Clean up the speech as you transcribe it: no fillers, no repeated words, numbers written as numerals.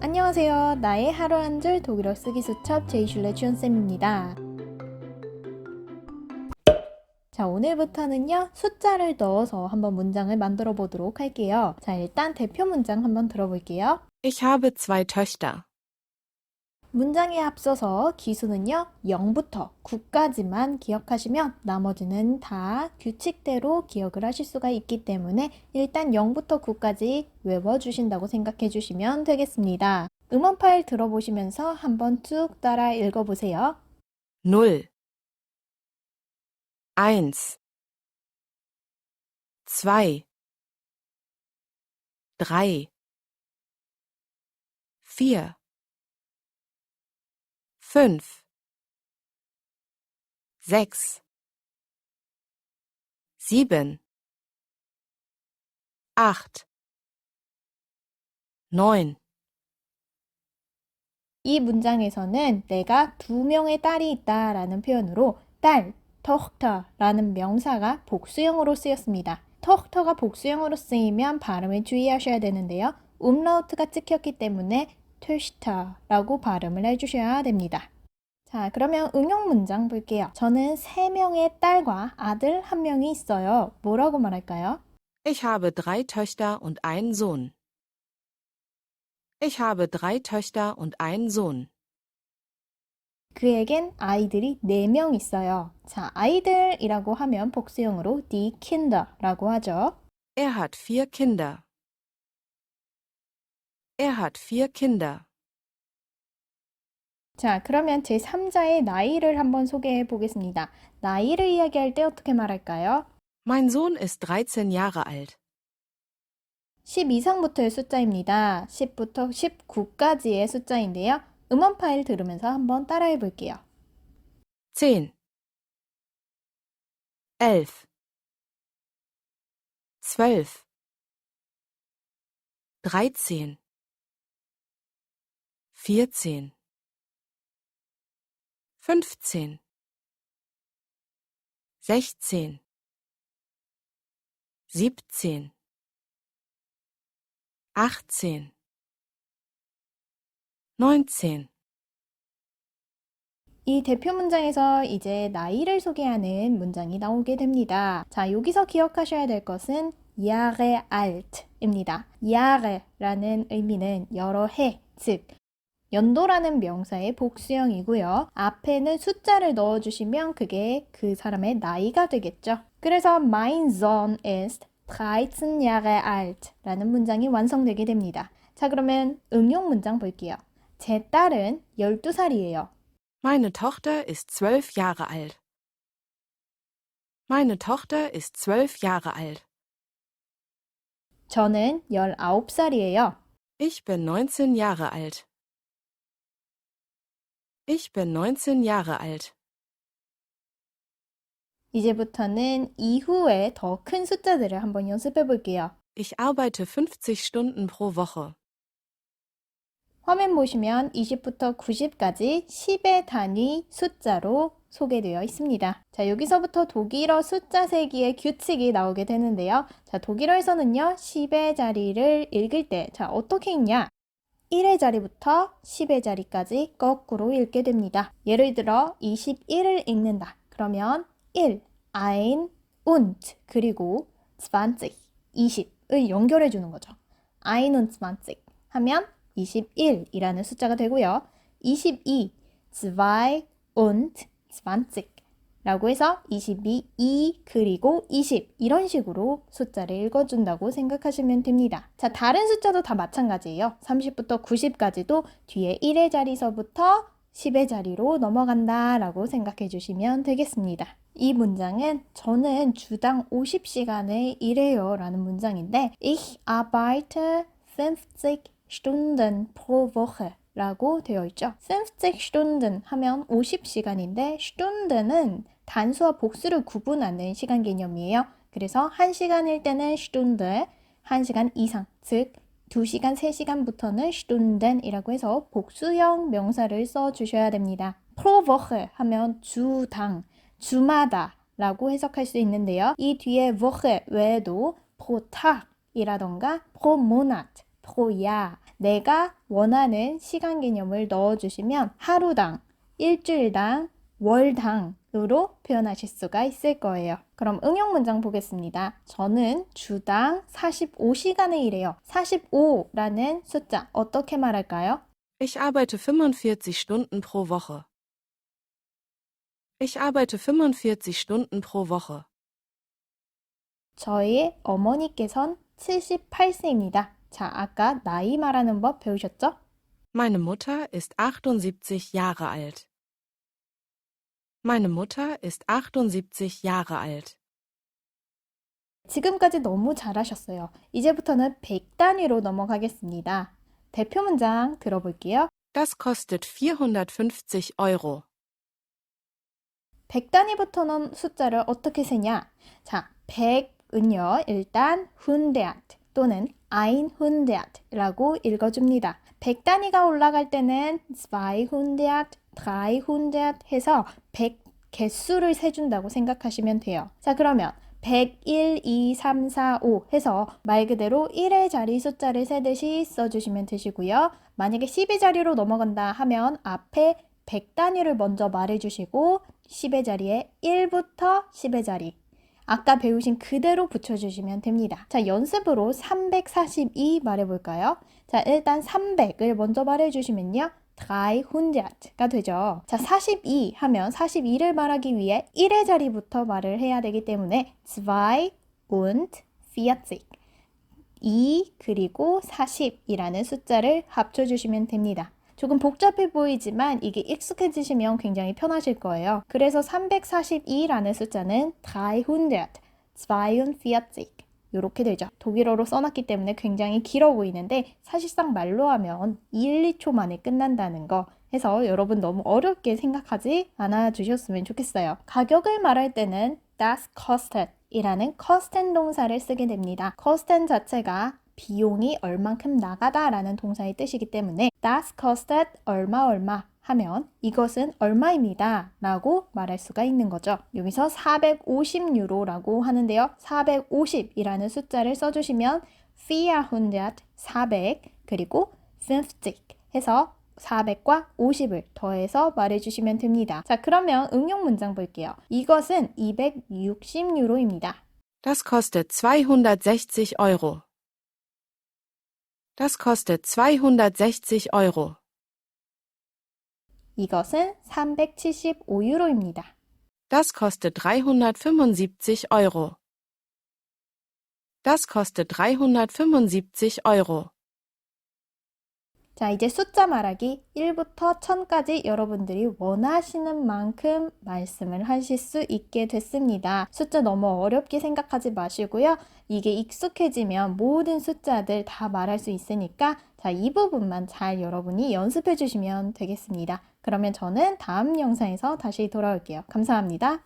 안녕하세요. 나의 하루 한 줄 독일어 쓰기 수첩 제이슐레 추연쌤입니다. 자, 오늘부터는요, 숫자를 넣어서 한번 문장을 만들어 보도록 할게요. 자, 일단 대표 문장 한번 들어볼게요. Ich habe zwei Töchter. 문장에 앞서서 기수는요, 0부터 9까지만 기억하시면 나머지는 다 규칙대로 기억을 하실 수가 있기 때문에 일단 0부터 9까지 외워주신다고 생각해 주시면 되겠습니다. 음원 파일 들어보시면서 한번 쭉 따라 읽어보세요. 0, 1, 2, 3, 4, 5, 6, 7, 8, 9. 이 문장에서는 내가 2명의 딸이 있다라는 표현으로 딸, tochter라는 명사가 복수형으로 쓰였습니다. tochter가 복수형으로 쓰이면 발음을 주의하셔야 되는데요. umlaut가 찍혔기 때문에 töchter라고 발음을 해주셔야 됩니다. 자, 그러면 응용 문장 볼게요. 저는 3명의 딸과 아들 1명이 있어요. 뭐라고 말할까요? Ich habe 3 Töchter und einen Sohn. Ich habe 3 Töchter und einen Sohn. 그에겐 아이들이 4명 있어요. 자, 아이들이라고 하면 복수형으로 die Kinder라고 하죠. Er hat 4 Kinder. Er hat 4 Kinder. 자, 그러면 제3자의 나이를 한번 소개해 보겠습니다. 나이를 이야기할 때 어떻게 말할까요? Mein Sohn ist 13 Jahre alt. 10 이상부터의 숫자입니다. 10부터 19까지의 숫자인데요. 음원 파일 들으면서 한번 따라해 볼게요. 10, 11, 12, 13, 14, 15, 16, 17, 18, 19. 이 대표 문장에서 이제 나이를 소개하는 문장이 나오게 됩니다. 자, 여기서 기억하셔야 될 것은 Jahre alt입니다. Jahre라는 의미는 여러 해, 즉 연도라는 명사의 복수형이고요. 앞에는 숫자를 넣어주시면 그게 그 사람의 나이가 되겠죠. 그래서 Mein Sohn ist 13 Jahre alt 라는 문장이 완성되게 됩니다. 자, 그러면 응용 문장 볼게요. 제 딸은 12살이에요. Meine Tochter ist 12 Jahre alt. Meine Tochter ist 12 Jahre alt. 저는 19살이에요. Ich bin 19 Jahre alt. Ich bin 19 Jahre alt. 이제부터는 이후에 더 큰 숫자들을 한번 연습해 볼게요. Ich arbeite 50 Stunden pro Woche. 화면 보시면 20부터 90까지 10의 단위 숫자로 소개되어 있습니다. 자, 여기서부터 독일어 숫자 세기의 규칙이 나오게 되는데요. 자, 독일어에서는요, 10의 자리를 읽을 때, 자, 어떻게 읽냐? 1의 자리부터 10의 자리까지 거꾸로 읽게 됩니다. 예를 들어 21을 읽는다. 그러면 1, ein und 그리고 20, 20을 연결해 주는 거죠. 21 하면 21이라는 숫자가 되고요. 22, 2 und 20 라고 해서 22, 2 그리고 20 이런 식으로 숫자를 읽어준다고 생각하시면 됩니다. 자, 다른 숫자도 다 마찬가지예요. 30부터 90까지도 뒤에 1의 자리서부터 10의 자리로 넘어간다 라고 생각해 주시면 되겠습니다. 이 문장은 저는 주당 50시간을 일해요 라는 문장인데 Ich arbeite 50 Stunden pro Woche 라고 되어 있죠. 50 Stunden 하면 50시간인데 Stunden은 단수와 복수를 구분하는 시간 개념이에요. 그래서 1시간일 때는 Stunde, 1시간 이상, 즉 2시간, 3시간부터는 Stunden이라고 해서 복수형 명사를 써주셔야 됩니다. Pro Woche 하면 주당, 주마다 라고 해석할 수 있는데요. 이 뒤에 Woche 외에도 pro Tag 이라던가 pro Monat, pro Jahr 내가 원하는 시간 개념을 넣어주시면 하루당, 일주일당, 월당으로 표현하실 수가 있을 거예요. 그럼 응용 문장 보겠습니다. 저는 주당 45시간을 일해요. 45라는 숫자 어떻게 말할까요? Ich arbeite 45 Stunden pro Woche. Ich arbeite 45 Stunden pro Woche. 저희 어머니께선 78세입니다. 자, 아까 나이 말하는 법 배우셨죠? Meine Mutter ist 78 Jahre alt. Meine Mutter ist 78 Jahre alt. 지금까지 너무 잘하셨어요. 이제부터는 100단위로 넘어가겠습니다. 대표 문장 들어볼게요. Das kostet 450 Euro. 100단위부터는 숫자를 어떻게 세냐? 자, 100은요, 일단 100 또는 100라고 읽어줍니다. 100단위가 올라갈 때는 200, 300 해서 100 개수를 세준다고 생각하시면 돼요. 자, 그러면 101, 2, 3, 4, 5 해서 말 그대로 1의 자리 숫자를 세듯이 써주시면 되시고요. 만약에 10의 자리로 넘어간다 하면 앞에 100단위를 먼저 말해주시고 10의 자리에 1부터 10의 자리 아까 배우신 그대로 붙여주시면 됩니다. 자, 연습으로 342 말해볼까요? 자, 일단 300을 먼저 말해주시면요. 300가 되죠. 자, 42 하면 42를 말하기 위해 1의 자리부터 말을 해야 되기 때문에 42 2 그리고 40이라는 숫자를 합쳐주시면 됩니다. 조금 복잡해 보이지만 이게 익숙해지시면 굉장히 편하실 거예요. 그래서 342라는 숫자는 342 이렇게 되죠. 독일어로 써놨기 때문에 굉장히 길어 보이는데 사실상 말로 하면 1, 2초 만에 끝난다는 거 해서 여러분 너무 어렵게 생각하지 않아 주셨으면 좋겠어요. 가격을 말할 때는 das kostet 이라는 kosten 동사를 쓰게 됩니다. kosten 자체가 비용이 얼만큼 나가다 라는 동사의 뜻이기 때문에 das kostet 얼마 하면 이것은 얼마입니다 라고 말할 수가 있는 거죠. 여기서 450유로라고 하는데요. 450이라는 숫자를 써주시면 400 그리고 50 해서 400과 50을 더해서 말해주시면 됩니다. 자, 그러면 응용 문장 볼게요. 이것은 260유로입니다. Das kostet 260 Euro. Das kostet 260 Euro. 이것은 375유로입니다. Das kostet 375 Euro. Das kostet 375 Euro. 자, 이제 숫자 말하기 1부터 1000까지 여러분들이 원하시는 만큼 말씀을 하실 수 있게 됐습니다. 숫자 너무 어렵게 생각하지 마시고요. 이게 익숙해지면 모든 숫자들 다 말할 수 있으니까 자, 이 부분만 잘 여러분이 연습해 주시면 되겠습니다. 그러면 저는 다음 영상에서 다시 돌아올게요. 감사합니다.